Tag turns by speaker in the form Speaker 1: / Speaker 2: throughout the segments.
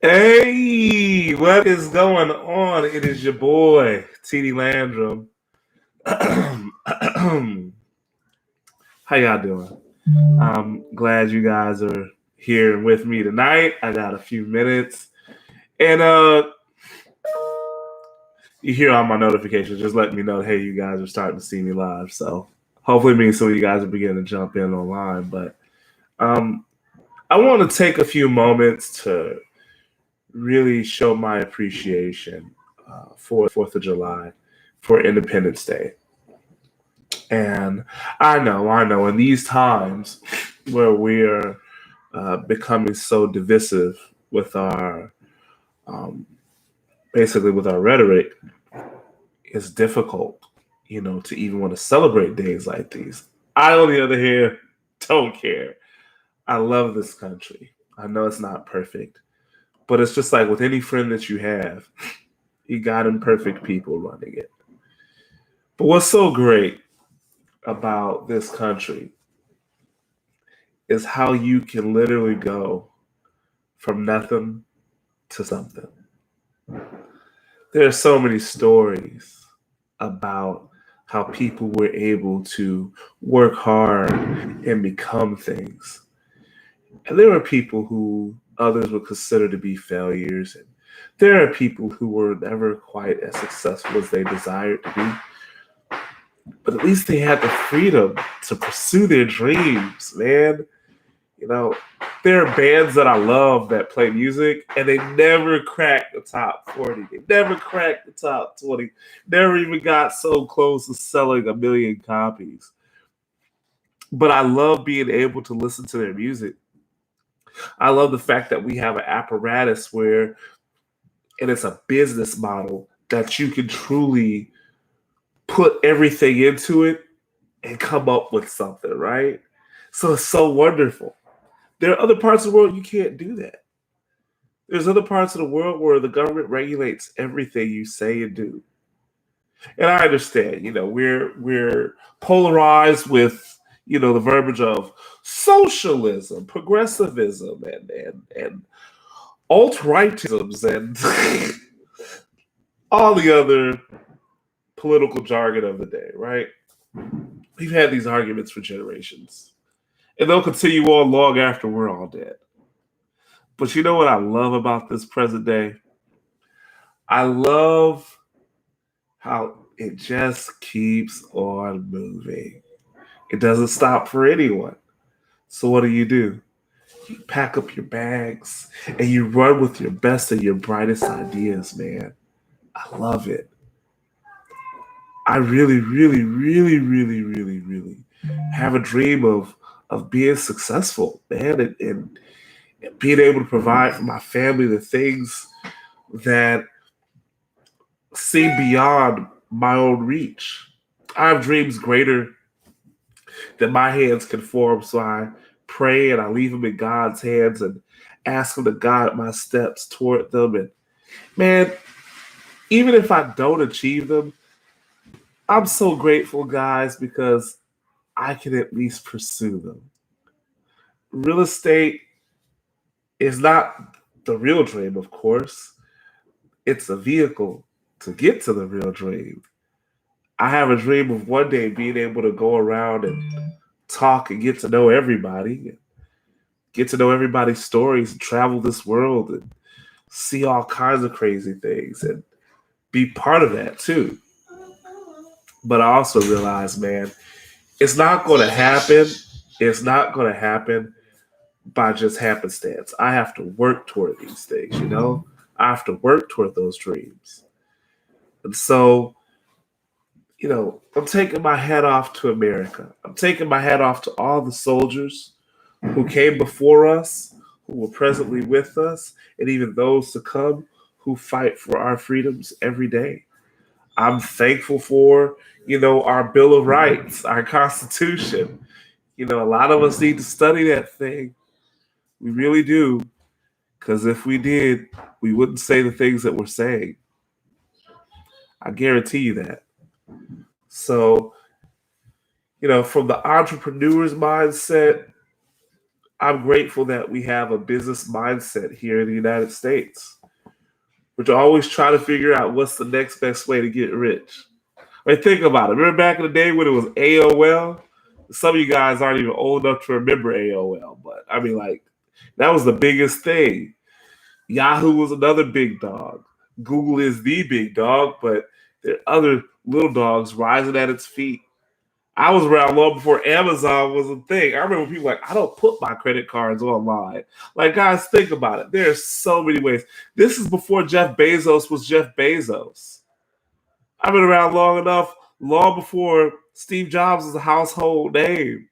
Speaker 1: Hey, what is going on? It is your boy, TD Landrum. How y'all doing? I'm glad you guys are here with me tonight. I got a few minutes. And you hear all my notifications, just letting me know, hey, you guys are starting to see me live. So hopefully me and some of you guys are beginning to jump in online. But um, I want to take a few moments to really show my appreciation for 4th of July, for Independence Day. And I know, in these times where we're becoming so divisive with our, um, basically with our rhetoric, it's difficult, to even want to celebrate days like these. I, on the other hand, don't care. I love this country. I know it's not perfect, but it's just like with any friend that you have, you got imperfect people running it. But what's so great about this country is how you can literally go from nothing to something. There are so many stories about how people were able to work hard and become things. And there are people who others would consider to be failures. And there are people who were never quite as successful as they desired to be. But at least they had the freedom to pursue their dreams, man. You know, there are bands that I love that play music and they never cracked the top 40. They never cracked the top 20. Never even got so close to selling a million copies. But I love being able to listen to their music. I love the fact that we have an apparatus where, and it's a business model that you can truly put everything into it and come up with something, right? So it's so wonderful. There are other parts of the world you can't do that. There's other parts of the world where the government regulates everything you say and do. And I understand, we're polarized with, the verbiage of socialism, progressivism, and alt-rightisms and all the other political jargon of the day, right? We've had these arguments for generations. And they'll continue on long after we're all dead. But you know what I love about this present day? I love how it just keeps on moving. It doesn't stop for anyone. So what do? You pack up your bags and you run with your best and your brightest ideas, man. I love it. I really, really, really, really, really, really have a dream of being successful, man, and being able to provide for my family the things that seem beyond my own reach. I have dreams greater than my hands can form, so I pray and I leave them in God's hands and ask Him to guide my steps toward them. And man, even if I don't achieve them, I'm so grateful, guys, because I can at least pursue them. Real estate is not the real dream, of course. It's a vehicle to get to the real dream. I have a dream of one day being able to go around and talk and get to know everybody, get to know everybody's stories, and travel this world and see all kinds of crazy things and be part of that too. But I also realize, man, it's not going to happen. It's not going to happen by just happenstance. I have to work toward these things. I have to work toward those dreams. And so, I'm taking my hat off to America. I'm taking my hat off to all the soldiers who came before us, who were presently with us, and even those to come who fight for our freedoms every day. I'm thankful for, our Bill of Rights, our Constitution. A lot of us need to study that thing. We really do. Because if we did, we wouldn't say the things that we're saying. I guarantee you that. So, from the entrepreneur's mindset, I'm grateful that we have a business mindset here in the United States, which always try to figure out what's the next best way to get rich. Like, think about it. Remember back in the day when it was AOL? Some of you guys aren't even old enough to remember AOL, but I mean, like, that was the biggest thing. Yahoo was another big dog. Google is the big dog, but there are other little dogs rising at its feet. I was around long before Amazon was a thing. I remember people like, I don't put my credit cards online. Like, guys, think about it. There's so many ways. This is before Jeff Bezos was Jeff Bezos. I've been around long enough, long before Steve Jobs was a household name.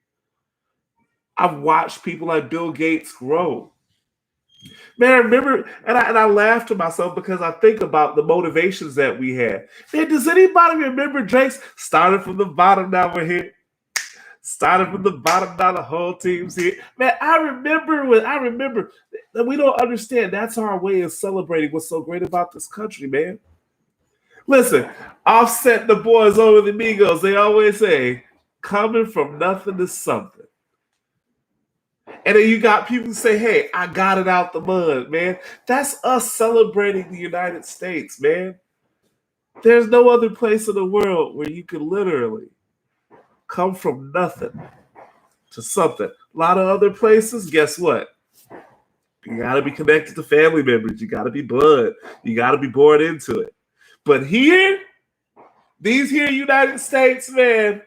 Speaker 1: I've watched people like Bill Gates grow. Man, I remember, and I laugh to myself because I think about the motivations that we had. Man, does anybody remember Drake's started from the bottom, now we're here? Started from the bottom, now the whole team's here. Man, I remember that we don't understand. That's our way of celebrating what's so great about this country, man. Listen, Offset the boys over the Migos, they always say, coming from nothing to something. And then you got people who say, hey, I got it out the mud, man. That's us celebrating the United States, man. There's no other place in the world where you can literally come from nothing to something. A lot of other places, guess what? You got to be connected to family members. You got to be blood. You got to be born into it. But here, these here United States, man,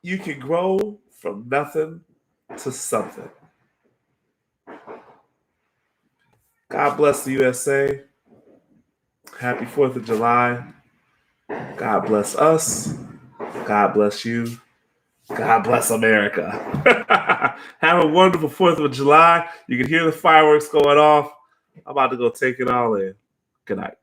Speaker 1: you can grow from nothing to something. God bless the USA. Happy 4th of July. God bless us. God bless you. God bless America. Have a wonderful 4th of July. You can hear the fireworks going off. I'm about to go take it all in. Good night.